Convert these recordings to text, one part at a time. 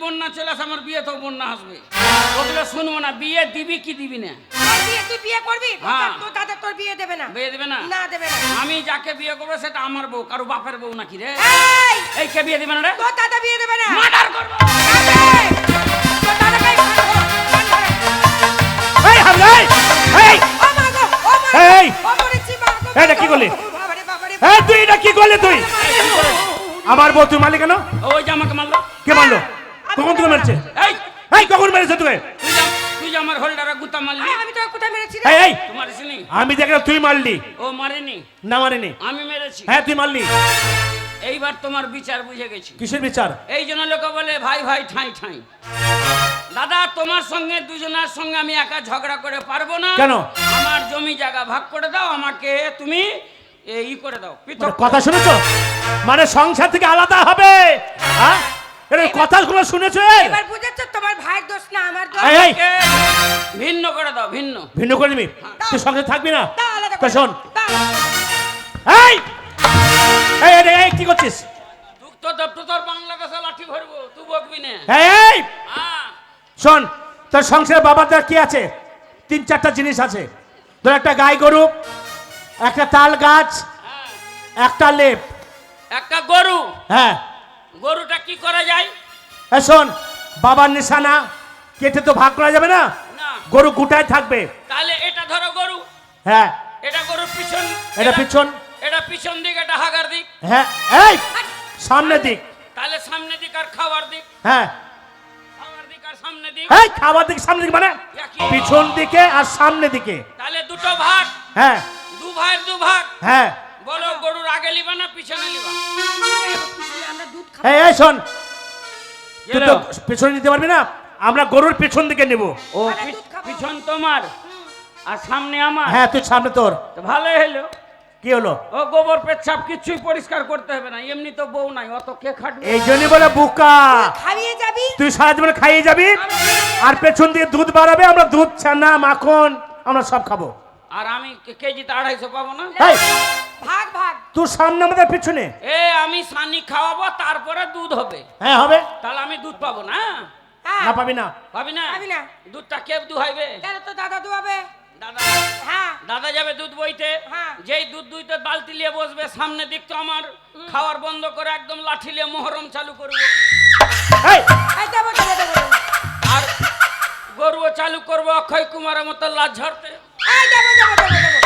বন্যা চলে আসে, আমার বিয়ে তো বন্যা আসবে, ওগুলো শুনবো না। বিয়ে দিবি কি দিবি না? তুই বিয়ে করবি? তোর দাদা তোর বিয়ে দেবে না। বিয়ে দেবে না? না, দেবে না। আমি যাকে বিয়ে করবো সেটা আমার বউ, কারো বাপের বউ নাকি রে? এই কে বিয়ে দিবে না রে? তোর দাদা বিয়ে দেবে না। মার্ডার করবো। তোর দাদাকে এই হামলাই, এই ও মা গো, ও মা, এই ও মরেছি মা গো। এটা কি করলি? বাবারে বাবারে। এই তুই এটা কি করলি তুই? আমার বউ তুই মারলি কেন? ওই যে আমাকে মারলো। কে মারলো? কখন তোকে মেরেছে? এই এই কখন মেরেছে তোকে? তুই যে আমার হোল্ডারে গুতা মারলি। আমি তো কোথায় মেরেছি রে? এই এই তোমার চিনি? আমি দেখলাম তুই মারলি। ও মারেনি, না মারিনি। আমি মেরেছি। হ্যাঁ তুই মারলি। এইবার তোমার বিচার বুঝে গেছি। কিসের বিচার? এই জন্য লোকে বলে ভাই ভাই ঠাই ঠাই। দাদা তোমার সঙ্গে দুজনের সঙ্গে আমি একা ঝগড়া করে পারবো না। কেন? আমার জমি জায়গা ভাগ করে দাও, আমাকে তুমি ই করে দাও। কথা শুনেছো? মানে সংসার থেকে আলাদা হবে? হ্যাঁ এর কথাগুলো শুনেছো? এবার বুঝেছো তোমার ভাইয়ের দোষ না আমার দোষ। এই এই ভিন্ন করে দাও, ভিন্ন ভিন্ন করে নিবি? তুই সংসার থাকবি না? দাও আলাদা তো করে শোন, দাও। এই এই এই, এই কি করছিস? তোর বাংলাদেশে লাঠি ভরবো, তুই বকবি না। এই এই হ্যাঁ, শোন, তোর সংসারে বাবার দ্বার কি আছে? 3-4টা জিনিস আছে। তোর একটা গাই গরু, একটা তাল গাছ, একটা লেপ। একটা গরু। হ্যাঁ গরুটা কি করা যায়? এই শোন, বাবার নিশানা কেটে তো ভাগ করা যাবে না, না, গরু গোটায় থাকবে। তাহলে এটা ধরো গরু, হ্যাঁ এটা গরুর পিছন, এটা পিছন, এটা পিছন দিক, এটা হাগার দিক। হ্যাঁ এই সামনে দিক, তাহলে সামনে দিক আর খাওয়ার দিক, হ্যাঁ খাওয়ার দিক আর সামনে দিক। এই খাবার দিক সামনে দিক মানে পিছন দিকে আর সামনে দিকে। তাহলে দুটো ভাগ, হ্যাঁ দু ভাইয়ের দু ভাগ। হ্যাঁ বলো গরুর আগে লিবা না পিছনে লিবা? আমরা দুধ খাবো। এই এই শোন, তুই তো পেছনে নিতে পারবি না, আমরা গরুর পেছন দিকে নেব। ও আরে দুধ খাবো। পিছন তোমার আর সামনে আমার। হ্যাঁ তুই সামনে তোর। তো ভালোই হলো। কি হলো? ও গোবর পেচ্ছাপ কিছুই পরিষ্কার করতে হবে না, এমনি তো বউ নাই, অত কে খাটবে? এই জন্যই বলে বুকা, খাইয়ে যাবি। তুই সারা জীবন খাইয়ে যাবি আর পেছন দিয়ে দুধ বাড়াবে, আমরা দুধ ছানা মাখন আমরা সব খাবো। আর আমি কেজিতে 250 পাবো না? এই ভাগ ভাগ। তুই সামনে আমাদের পিছনে। আমি সানি খাওয়াবো, তারপরে দুধ হবে। হ্যাঁ হবে। তাহলে আমি দুধ পাবো না? হ্যাঁ। না পাবি না। পাবি না? পাবি না। দুধটা কে দুহাইবে? কেন তো দাদা দুয়াবে? দাদা। হ্যাঁ। দাদা যাবে দুধ বইতে। হ্যাঁ। যেই দুধ দুইতে বালতি নিয়ে বসবে, সামনে দিক তো আমার খাওয়ার বন্ধ করে একদম লাঠি নিয়ে মহরম চালু করবো। এই এই দেবো দেবো দেবো। আর গরুও চালু করবো অক্ষয় কুমারের মতো লাজ ঝরতে। এই দেবো দেবো দেবো দেবো।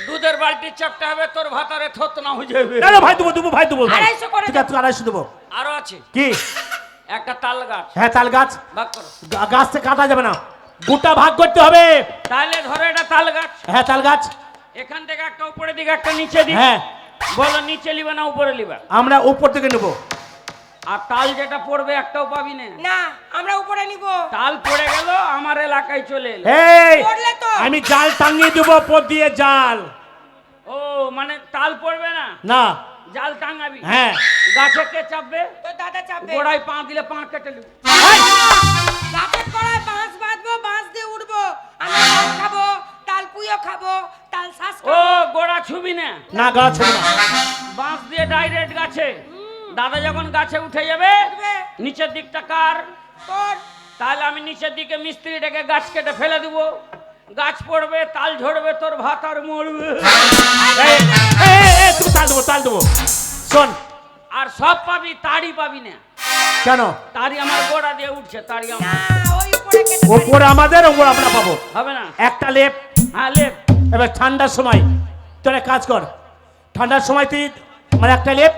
দুধের বালতি চাপটা হবে, তোর ভাতারে থত না হয়ে যাবে। না না ভাই দেবো দেবো ভাই দেবো। 250 করে ঠিক আছে তুই 250 দেবো। আরো আছে কি? একটা তাল গাছ, হ্যাঁ তাল গাছ, ভাগ করো। গাছ থেকে কাটা যাবে না, গোটা ভাগ করতে হবে। তাহলে ধরো এটা তাল গাছ, হ্যাঁ তাল গাছ, এখান থেকে একটা উপরে দিকে একটা নিচে দিক। হ্যাঁ বলো নিচে লিবা না উপরে লিবা? আমরা উপর থেকে নেব। আর তাল যেটা পড়বে একটাও পাবি না। না আমরা উপরে নিব। তাল পড়ে গেল, আমার এলাকায় চলে এলো। এই পড়লে তো আমি জাল টাঙিয়ে দেবো উপর দিয়ে জাল। ও মানে তাল পড়বে না, না জাল টাঙাবি। হ্যাঁ গাছে কে চাপবে? তো দাদা চাপবে। গোড়ায় পা দিলে পা কেটে নেবে। গাছের গোড়ায় বাঁশ বাঁধবো, বাঁশ দিয়ে উঠবো। আমরা তাল খাবো, তাল পুইও খাবো, তাল শ্বাস ও খাবো। গোড়া ছুবি না, না গাছ হবে না। বাঁশ দিয়ে ডাইরেক্ট গাছে। দাদা যখন গাছে উঠে যাবে, উঠবে। নিচের দিকটা কার? তোর। তাহলে আমি নিচের দিকে মিস্ত্রি ডেকে গাছ কেটে ফেলে দিব। গাছ পড়বে, তাল ঝরবে, তোর ভাত আর মরবে। এই এই এই তুমি তাল দেবো তাল দেবো। শোন আর সব পাবি, তাড়ি পাবি না। কেন? তাড়ি আমার গোড়া দিয়ে উঠছে, তাড়ি না আমার ওই উপরে কেটে ওপরে আমাদের, ওপর আমরা পাবো। হবে না। একটা লেপ। হ্যাঁ লেপ। এবার ঠান্ডার সময় তোর এক কাজ কর, ঠান্ডার সময় তুই মানে একটা লেপ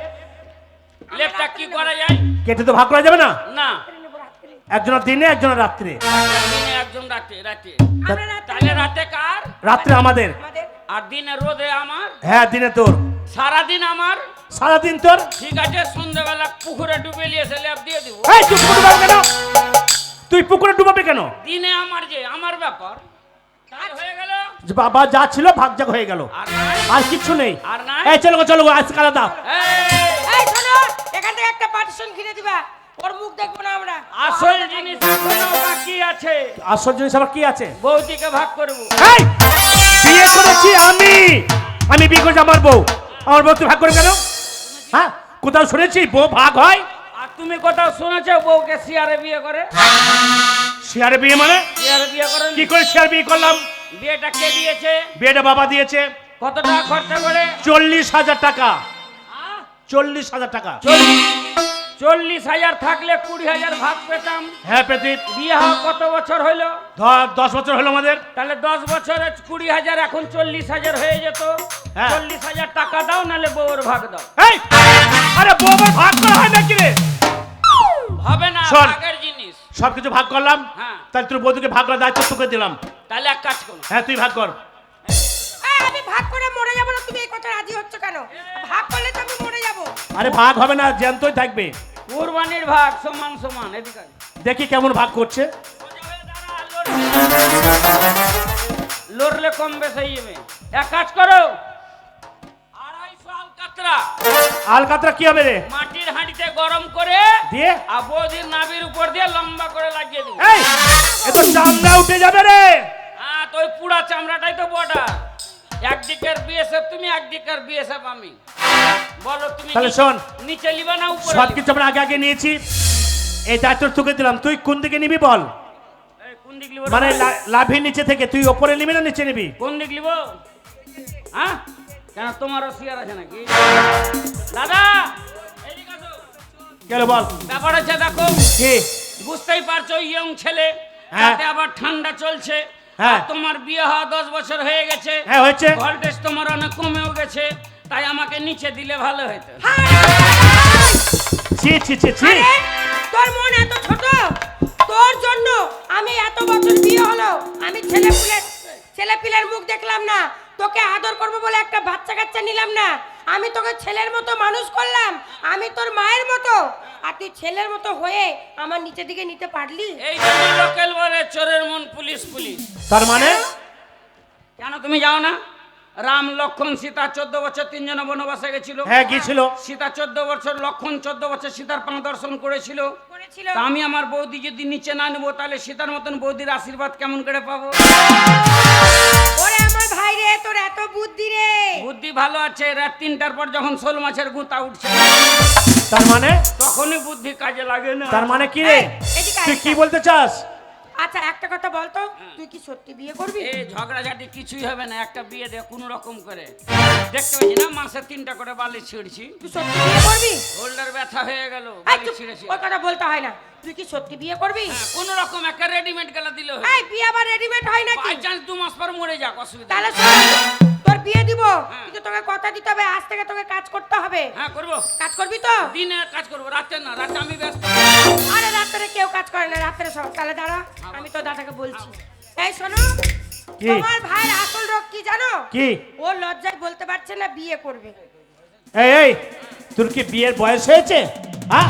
লেপটা কি করা যায়? কেটে তো ভাগ করা যাবে না, না, একজনের দিনে একজনের রাত্রে। দিনে একজন রাতে রাতে। আমরা রাতে তাহলে রাতে কার? রাত্রে আমাদের, আমাদের আর দিনে রোদে আমার। হ্যাঁ দিনে তোর, সারাদিন আমার। সারাদিন তোর। ঠিক আছে, সন্ধ্যাবেলা পুকুরে ডুবে নিয়েছে, লেপ দিয়ে দিব। এই তুই পুকুরে ডুবাবে কেন? তুই পুকুরে ডুবাবে কেন? দিনে আমার, যে আমার ব্যাপার। তাহলে হয়ে গেল। যে বাবা যা ছিল ভাগ জাগ হয়ে গেল, আর নাই, আর কিচ্ছু নেই। আর নাই। এই চলো চলো আজকে আলাদা। এই, এই শোনো, এখান থেকে একটা পার্টিশন কিনে দিবা, ওর মুখ দেখবো না আমরা। আসল জিনিস এখনো বাকি আছে। আসল জিনিস আবার কি আছে? বৌদিকে ভাগ করবো। এই বিয়ে করেছি আমি, আমি বিয়ে করেছি আমার বউ, আমার বউ তুই ভাগ করে কেন? হ্যাঁ কোথাও শুনেছি বউ ভাগ হয়? তুমি কোথাও শুনেছো বউকে শিয়ারে বিয়ে করে? শেয়ারে বিয়ে মানে? শিয়ারে বিয়ে করে কি করে শেয়ার বিয়ে করলাম? বিয়েটা কে দিয়েছে? বিয়েটা বাবা দিয়েছে। কত টাকা খরচা করে? 40,000 টাকা। 40,000 টাকা। 40,000 থাকলে 20,000 ভাগ পেতাম। হ্যাঁ প্রদীপ, বিয়ে হওয়া কত বছর হইলো? 10 বছর হলো আমাদের। তাহলে 10 বছরে 20,000, এখন 40,000 হয়ে যেত। হ্যাঁ। 40,000 টাকা দাও, নালে বউর ভাগ দাও। এই, আরে বউর ভাগ করা হয় নাকি রে? হবে না, শোন। ভাগের জিনিস। সবকিছু ভাগ করলাম। হ্যাঁ। তাহলে তোর বৌদিকে ভাগ করার দায়িত্ব তোকে দিলাম। তাহলে এক কাজ করো, হ্যাঁ তুই ভাগ কর। আমি ভাগ করে মরে যাবো না, তুমি এই কথা রাজি হচ্ছ কেন? ভাগ করলে তো আমি মরে যাবো। আরে ভাগ হবে না, জ্যান্তই থাকবে। কুরবানির ভাগ সমান সমান। এদিকে আয়। দেখি কেমন ভাগ করছে। লড়লে কম বেশ হয়ে যাবে। এক কাজ করো, 250 আলকাতরা আলকাতরা কি হবে রে? মাটির হাঁড়িতে গরম করে দিয়ে আর বৌদির নাভির উপর দিয়ে লম্বা করে লাগিয়ে দেবো। এই, এ তো চামড়া উঠে যাবে রে। হ্যাঁ, তো ওই পুরা চামড়াটাই তো বর্ডার। একদিকের বিএসএফ তুমি, একদিকের বিএসএফ আমি। বলো তুমি তাহলে কি- শোন। নিচে লিবা না উপরে? সবকিছু আমরা আগে আগে নিয়েছি, এই দায়িত্ব তোকে দিলাম। তুই কোন দিকে নিবি বল? এই, কোন দিক লিব? মানে লাভের নিচে থেকে তুই ওপরে নিবি না নিচে নিবি? কোন দিক লিব? হ্যাঁ, কেন তোমারও শিয়ার আছে নাকি? দাদা এদিকে আসো। কেন বল? ব্যাপার আছে দেখো, কি? বুঝতেই পারছো ইয়ং ছেলে, হ্যাঁ। তাতে আবার ঠান্ডা চলছে। হ্যাঁ। আর তোমার বিয়ে হওয়া 10 বছর হয়ে গেছে। হ্যাঁ হয়েছে। ভোল্টেজ তোমার অনেক কমেও গেছে, তাই আমাকে নিচে দিলে ভালো হতো। ছি ছি ছি ছি। আরে, তোর মন এত ছোট? তোর জন্য আমি এত বছর বিয়ে হলো, আমি ছেলেপিলের মুখ দেখলাম না, তোকে আদর করবো বলে একটা বাচ্চা কাচ্চা নিলাম না, আমি তোকে ছেলের মতো মানুষ করলাম, আমি তোর মায়ের মতো, আর তুই ছেলের মতো হয়ে আমার নিচের দিকে নিতে পারলি? এই জন্য লোকেল বলে চোরের মন পুলিশ পুলিশ। তার মানে? কেন তুমি যাও না? রাম লক্ষণ সীতা 14 বছর 3 জন বনবাসে গেছিল। হ্যাঁ গিয়েছিল। সীতা 14 বছর, লক্ষণ 14 বছর সীতার পা দর্শন করেছিল। করেছিল। তা আমি আমার বৌদি যদি নিচে না নেবো, তাহলে সীতার মতন বৌদির আশীর্বাদ কেমন করে পাবো? ওরে আমার ভাই রে, তোর এত বুদ্ধি রে। বুদ্ধি ভালো আছে, রাত 3টার পর যখন শোল মাছের গুঁতা উঠছে, তার মানে? তখনই বুদ্ধি কাজে লাগে না। তার মানে কি রে? এই, এদিকে আয়, তুই কি এদিকে আয়। বলতে চাস? আচ্ছা একটা কথা বলতো, তুই কি সত্যি বিয়ে করবি? এই ঝগড়াঝাটি কিছুই হবে না, একটা বিয়ে দে কোনো রকম করে। দেখতে পাচ্ছি না, মাসে 3টা করে বালি ছিঁড়ছি। তুই সত্যি বিয়ে করবি? হোল্ডার ব্যথা হয়ে গেল, এই বালি চুপ, ছিঁড়েছি। ওই কথা বলতে হয় না। তুই কি সত্যি বিয়ে করবি? কোন রকম একটা রেডিমেড গেলা দিলে এই বিয়ে আবার রেডিমেড হয় নাকি? বাই চান্স 2 মাস পর মরে যাক, অসুবিধা তাহলে নেই। শোন, তোর বিয়ে দিব, হ্যাঁ। কিন্তু তোকে কথা দিতে হবে, আজ থেকে তোকে কাজ করতে হবে। হ্যাঁ করবো, কাজ করবি তো? দিনে কাজ করবো, রাতে না, রাতে আমি ব্যস্ত। আরে রাত্রে কেউ কাজ করে না, রাত্রে সব। তাহলে দাঁড়া, আমি তো দাদাকে বলছি। এই শোনো, কি? তোমার ভাইয়ের আসল রোগ কি জানো? কি? ও লজ্জায় বলতে পারছে না বিয়ে করবে। এই এই, তোর কি বিয়ের বয়স হয়েছে? হ্যাঁ,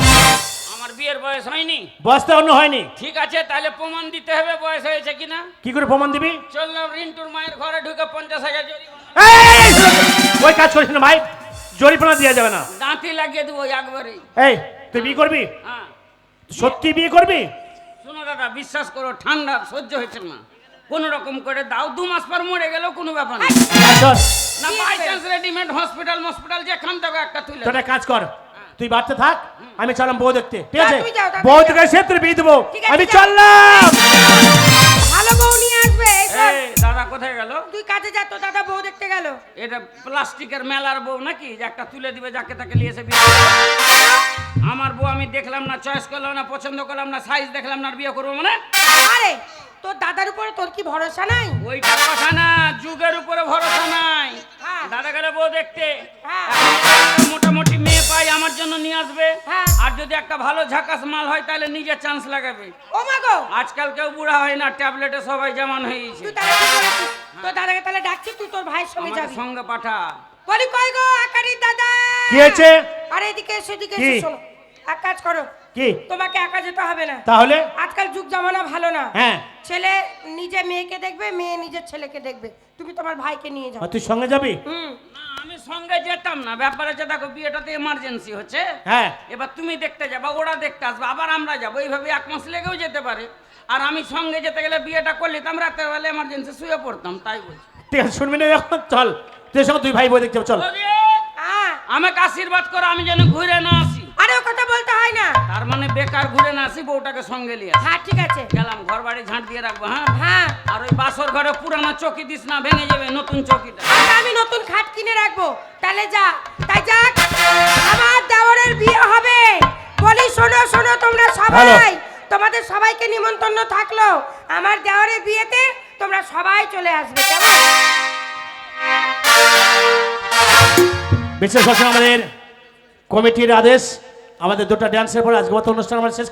আমার বিয়ের বয়স হয়নি। বয়স তো অন্য হয়নি। ঠিক আছে, তাহলে প্রমাণ দিতে হবে বয়স হয়েছে কিনা। কি করে প্রমাণ দিবি? চললাম রিন্টুর মায়ের ঘরে ঢুকে 50,000 জরিমানা। এই, এই, এই, ওই কাজ করিস না ভাই, জরিমানা দেওয়া যাবে না। দাঁতি লাগিয়ে দেবো একবারেই। এই তুই বিয়ে করবি? হ্যাঁ, সত্যি বিয়ে করবি? শোনো দাদা, বিশ্বাস করো, ঠান্ডা সহ্য হচ্ছে না, কোন রকম করে দাও। 2 মাস পর মরে গেলেও কোনো ব্যাপার না। চল, না বাই চান্স রেডিমেড হসপিটাল যেখান থেকে একটা তুলে তোর এক কাজ কর, তুই বাড়তে থাক, আমি চললাম বউ দেখতে। ঠিক যা, আছে? তুই যাও, তাড়াতাড়ি বউ যাও। দেখে সে তোর বিয়ে দেবো। ঠিক আছে, আমি যাও। চললাম। ভালো বউ নিয়ে আসবে। এই শোন, এই দাদা কোথায় গেল? তুই কাজে যা, তো দাদা বউ দেখতে গেল। এটা প্লাস্টিকের মেলার বউ নাকি যে একটা তুলে দিবে যাকে তাকে নিয়ে এসে বিয়ে করবে? আমার বউ আমি দেখলাম না, চয়েস করলাম না, পছন্দ করলাম না, সাইজ দেখলাম না, আর বিয়ে করবো মানে? আরে তোর দাদার উপরে তোর কি ভরসা নাই? ওইটা কথা না, যুগের উপরে ভরসা নাই। হ্যাঁ। দাদা গেলে বউ দেখতে, হ্যাঁ। এখন যদি একটা মোটামুটি মেয়ে পাই আমার জন্য নিয়ে আসবে। হ্যাঁ। আর যদি একটা ভালো ঝাকাস মাল হয় তাহলে নিজে চান্স লাগাবে। ও মা গো, আজকাল কেউ বুড়া হয় না, ট্যাবলেটে সবাই জামান হয়ে গেছে। তুই তাহলে কি করেছিস? তোর দাদাকে তাহলে ডাকছি, তুই তোর ভাইয়ের সঙ্গে আমাকে যাবি। সঙ্গে পাঠা। বলি কই গো আকারির দাদা? কি হয়েছে? আরে এদিকে এসো, এদিকে কি? এসো, শোনো। এক কাজ করো, কি তোমাকে একা যেতে হবে না। তাহলে? আজকাল যুগ জামানা ভালো না। হ্যাঁ। ছেলে নিজে মেয়েকে দেখবে, মেয়ে নিজের ছেলেকে দেখবে। তুমি তোমার ভাইকে নিয়ে যাও। আর তুই সঙ্গে যাবি? না আমি সঙ্গে যেতাম না, ব্যাপার আছে দেখো, বিয়েটাতে এমার্জেন্সি হচ্ছে। হ্যাঁ। এবার তুমি দেখতে যাবা, ওরা দেখতে আসবে, আবার আমরা যাবো, এইভাবে 1 মাস লেগেও যেতে পারে। আর আমি সঙ্গে যেতে গেলে বিয়েটা করলে তো আমরা রাতের বেলা এমার্জেন্সি শুয়ে পড়তাম, তাই বলছি। ঠিক আছে, শুনবি না এখন? চল, তুই সঙ্গে তুই ভাই বউ দেখতে যাবো, চল। হ্যাঁ। আমাকে আশীর্বাদ করো, আমি যেন ঘুরে না আসি। আরে ও কথা বলতে হয় না। তার মানে বেকার ঘুরে না আসি, বউটাকে সঙ্গে নিয়ে আসি। হ্যাঁ ঠিক আছে। গেলাম, ঘর বাড়ি ঝাঁট দিয়ে রাখবো। হ্যাঁ হ্যাঁ আর ওই বাসর ঘরে পুরানো চকি দিস না, ভেঙে যাবে নতুন চকিটা। আচ্ছা, আমি নতুন খাট কিনে রাখবো। তাহলে যা, তাই যাক, আমার দেওরের বিয়ে হবে। বলি শোনো শোনো তোমরা সবাই, তোমাদের সবাইকে নিমন্ত্রণ থাকলো আমার দেওরের বিয়েতে, তোমরা সবাই চলে আসবে কেমন? বিশেষ হচ্ছে আমাদের কমিটির আদেশ, আমাদের দুটো ড্যান্সের পর আজকে অনুষ্ঠান আমরা শেষ